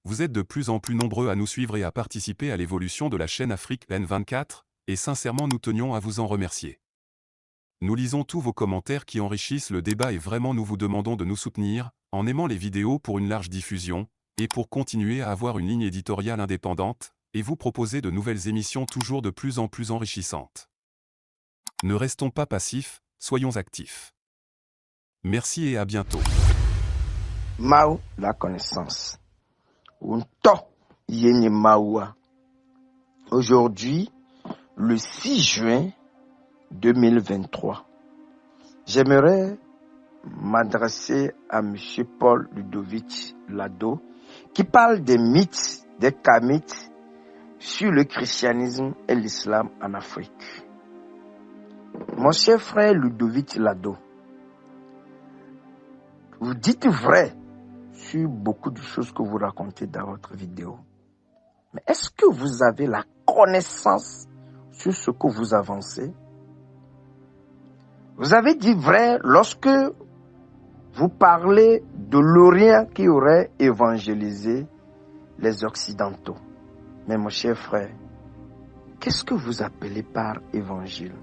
Vous êtes de plus en plus nombreux à nous suivre et à participer à l'évolution de la chaîne Afrique N24, et sincèrement nous tenions à vous en remercier. Nous lisons tous vos commentaires qui enrichissent le débat et vraiment nous vous demandons de nous soutenir, en aimant les vidéos pour une large diffusion, et pour continuer à avoir une ligne éditoriale indépendante, et vous proposer de nouvelles émissions toujours de plus en plus enrichissantes. Ne restons pas passifs, soyons actifs. Merci et à bientôt. Mao, la connaissance. Unto, yenye Maoua. Aujourd'hui, le 6 juin 2023, j'aimerais m'adresser à M. Paul Ludovic Lado, qui parle des mythes, des kamites sur le christianisme et l'islam en Afrique. Mon cher frère Ludovic Lado, vous dites vrai sur beaucoup de choses que vous racontez dans votre vidéo. Mais est-ce que vous avez la connaissance sur ce que vous avancez? Vous avez dit vrai lorsque vous parlez de l'Orient qui aurait évangélisé les Occidentaux. Mais mon cher frère, qu'est-ce que vous appelez par évangile?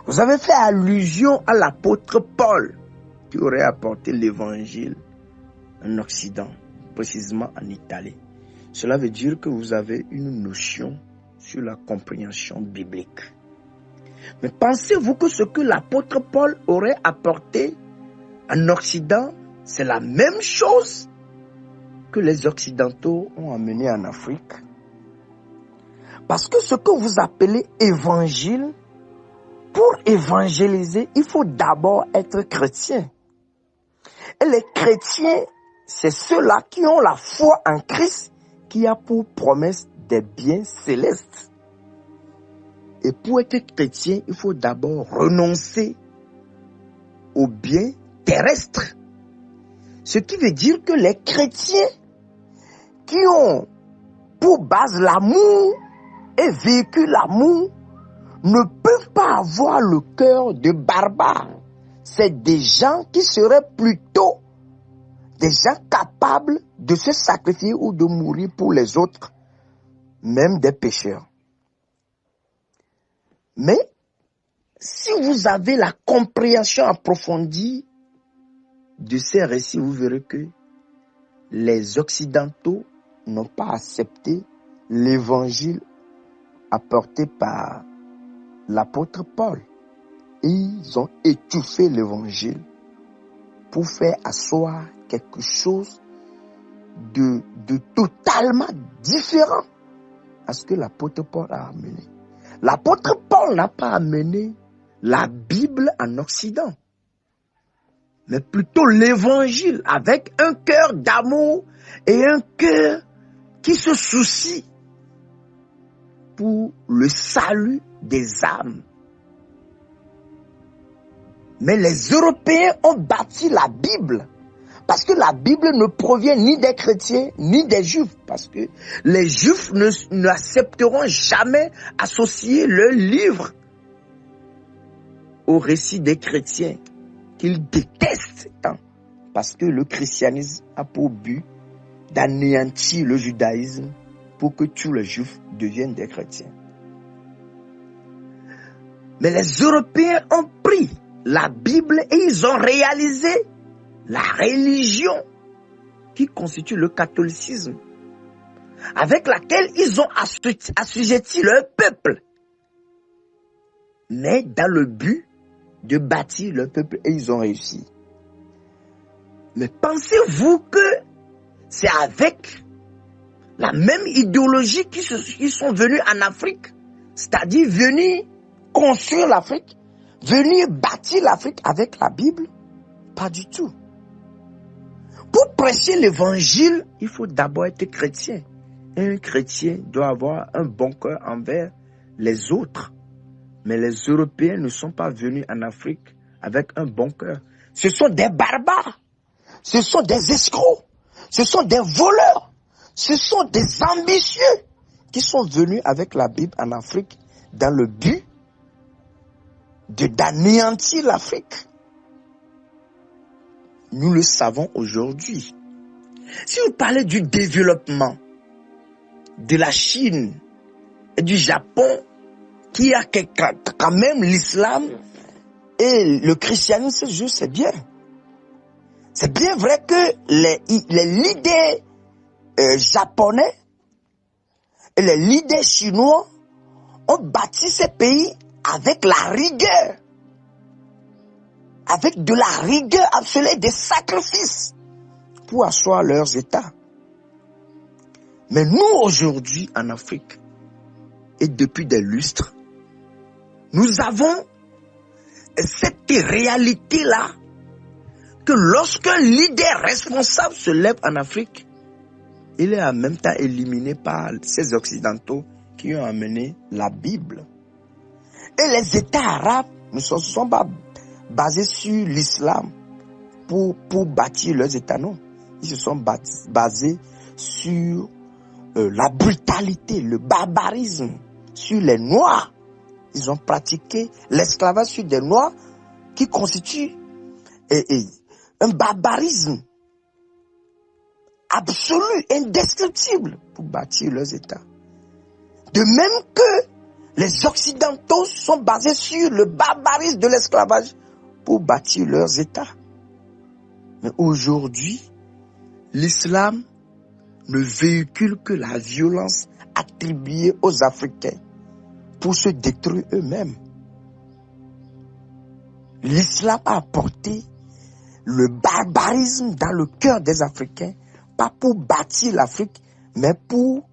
Vous avez fait allusion à l'apôtre Paul qui aurait apporté l'évangile en Occident, précisément en Italie. Cela veut dire que vous avez une notion sur la compréhension biblique. Mais pensez-vous que ce que l'apôtre Paul aurait apporté en Occident, c'est la même chose que les Occidentaux ont amené en Afrique? Parce que ce que vous appelez évangile, pour évangéliser, il faut d'abord être chrétien. Et les chrétiens, c'est ceux-là qui ont la foi en Christ, qui a pour promesse des biens célestes. Et pour être chrétien, il faut d'abord renoncer aux biens terrestres. Ce qui veut dire que les chrétiens qui ont pour base l'amour et véhiculent l'amour ne peuvent pas avoir le cœur de barbares. C'est des gens qui seraient plutôt des gens capables de se sacrifier ou de mourir pour les autres, même des pécheurs. Mais si vous avez la compréhension approfondie de ces récits, vous verrez que les Occidentaux n'ont pas accepté l'évangile apporté par l'apôtre Paul. Ils ont étouffé l'évangile pour faire asseoir quelque chose de totalement différent à ce que l'apôtre Paul a amené. L'apôtre Paul n'a pas amené la Bible en Occident, mais plutôt l'évangile avec un cœur d'amour et un cœur qui se soucie pour le salut des âmes. Mais les Européens ont bâti la Bible parce que la Bible ne provient ni des chrétiens ni des juifs, parce que les juifs n'accepteront jamais associer leur livre au récit des chrétiens qu'ils détestent tant, parce que le christianisme a pour but d'anéantir le judaïsme pour que tous les juifs deviennent des chrétiens. Mais les Européens ont pris la Bible et ils ont réalisé la religion qui constitue le catholicisme, avec laquelle ils ont assujetti leur peuple, mais dans le but de bâtir le peuple, et ils ont réussi. Mais pensez-vous que c'est avec la même idéologie qu'ils sont venus en Afrique, c'est-à-dire venir construire l'Afrique, venir bâtir l'Afrique avec la Bible? Pas du tout. Pour prêcher l'évangile, il faut d'abord être chrétien. Un chrétien doit avoir un bon cœur envers les autres. Mais les Européens ne sont pas venus en Afrique avec un bon cœur. Ce sont des barbares. Ce sont des escrocs. Ce sont des voleurs. Ce sont des ambitieux qui sont venus avec la Bible en Afrique dans le but d'anéantir l'Afrique. Nous le savons aujourd'hui. Si vous parlez du développement de la Chine et du Japon, qui a quand même l'islam et le christianisme, c'est bien. C'est bien vrai que les leaders japonais et les leaders chinois ont bâti ces pays avec la rigueur. Avec de la rigueur absolue, des sacrifices pour asseoir leurs États. Mais nous, aujourd'hui, en Afrique, et depuis des lustres, nous avons cette réalité-là que lorsqu'un leader responsable se lève en Afrique, il est en même temps éliminé par ces Occidentaux qui ont amené la Bible. Et les États arabes ne se sont pas basés sur l'islam pour bâtir leurs États, non. Ils se sont basés sur la brutalité, le barbarisme, sur les Noirs. Ils ont pratiqué l'esclavage sur des Noirs qui constitue un barbarisme absolu, indescriptible pour bâtir leurs États. De même que les Occidentaux sont basés sur le barbarisme de l'esclavage pour bâtir leurs États. Mais aujourd'hui, l'islam ne véhicule que la violence attribuée aux Africains pour se détruire eux-mêmes. L'islam a apporté le barbarisme dans le cœur des Africains, pas pour bâtir l'Afrique, mais pour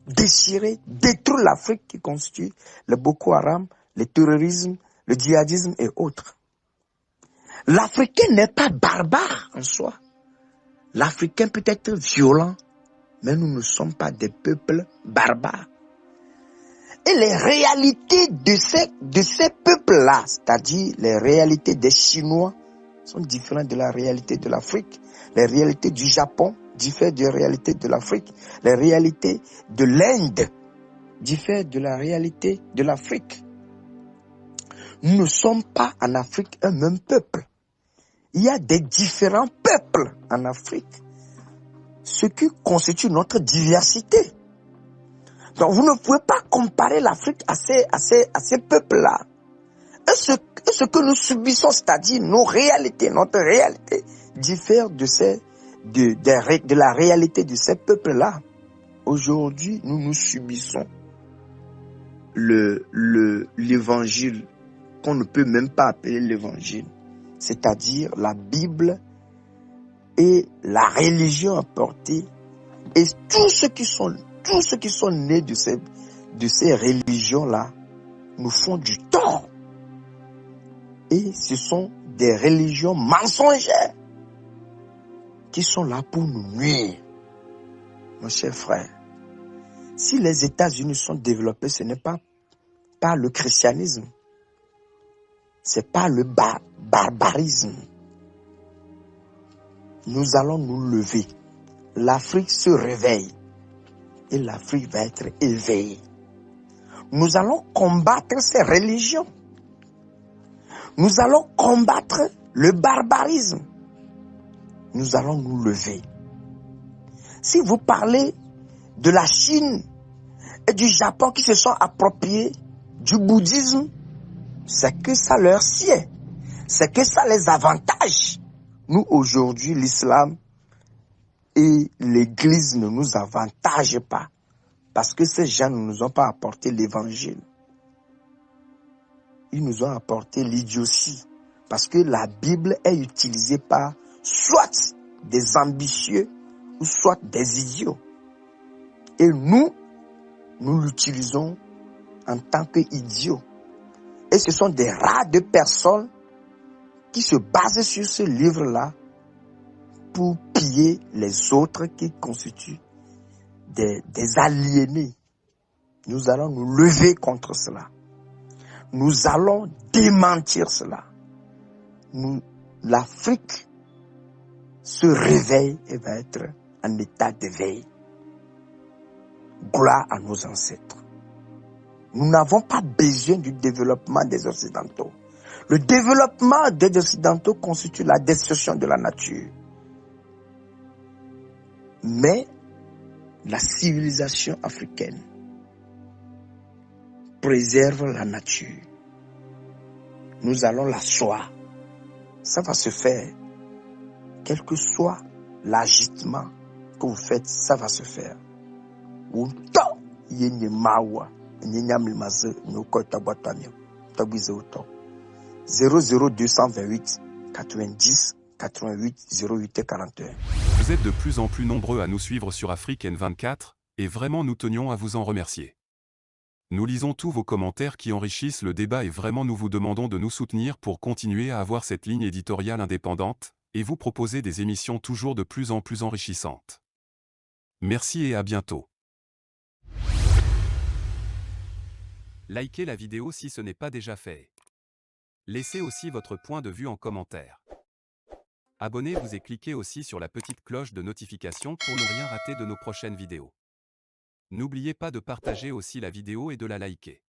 déchirer, détruire l'Afrique qui constitue le Boko Haram, le terrorisme, le djihadisme et autres. L'Africain n'est pas barbare en soi. L'Africain peut être violent, mais nous ne sommes pas des peuples barbares. Et les réalités de ces peuples-là, c'est-à-dire les réalités des Chinois, sont différentes de la réalité de l'Afrique. Les réalités du Japon diffèrent des réalités de l'Afrique. Les réalités de l'Inde diffèrent de la réalité de l'Afrique. Nous ne sommes pas en Afrique un même peuple. Il y a des différents peuples en Afrique, ce qui constitue notre diversité. Donc vous ne pouvez pas comparer l'Afrique à ces peuples-là. Et ce que nous subissons, c'est-à-dire nos réalités, notre réalité, diffère de la réalité de ces peuples-là. Aujourd'hui, nous subissons l'évangile qu'on ne peut même pas appeler l'évangile, c'est-à-dire la Bible et la religion apportée et tous ceux qui sont nés de ces religions-là nous font du tort. Et ce sont des religions mensongères qui sont là pour nous nuire. Mon cher frère, si les États-Unis sont développés, ce n'est pas par le christianisme, c'est pas le barbarisme. Nous allons nous lever. L'Afrique se réveille et l'Afrique va être éveillée. Nous allons combattre ces religions. Nous allons combattre le barbarisme. Nous allons nous lever. Si vous parlez de la Chine et du Japon qui se sont appropriés du bouddhisme, c'est que ça leur sied. C'est que ça les avantage. Nous, aujourd'hui, l'islam et l'église ne nous avantagent pas. Parce que ces gens ne nous ont pas apporté l'évangile. Ils nous ont apporté l'idiotie. Parce que la Bible est utilisée par soit des ambitieux ou soit des idiots. Et nous l'utilisons en tant qu'idiots. Et ce sont des rares de personnes qui se basent sur ce livre-là pour piller les autres qui constituent des aliénés. Nous allons nous lever contre cela. Nous allons démentir cela. L'Afrique se réveille et va être en état d'éveil. Gloire à nos ancêtres. Nous n'avons pas besoin du développement des Occidentaux. Le développement des Occidentaux constitue la destruction de la nature. Mais la civilisation africaine préserve la nature. Nous allons l'asseoir. Ça va se faire. Quel que soit l'agitement que vous faites, ça va se faire. 00228 90 88 08 41. Vous êtes de plus en plus nombreux à nous suivre sur Afrique N24, et vraiment nous tenions à vous en remercier. Nous lisons tous vos commentaires qui enrichissent le débat et vraiment nous vous demandons de nous soutenir pour continuer à avoir cette ligne éditoriale indépendante, et vous proposer des émissions toujours de plus en plus enrichissantes. Merci et à bientôt. Likez la vidéo si ce n'est pas déjà fait. Laissez aussi votre point de vue en commentaire. Abonnez-vous et cliquez aussi sur la petite cloche de notification pour ne rien rater de nos prochaines vidéos. N'oubliez pas de partager aussi la vidéo et de la liker.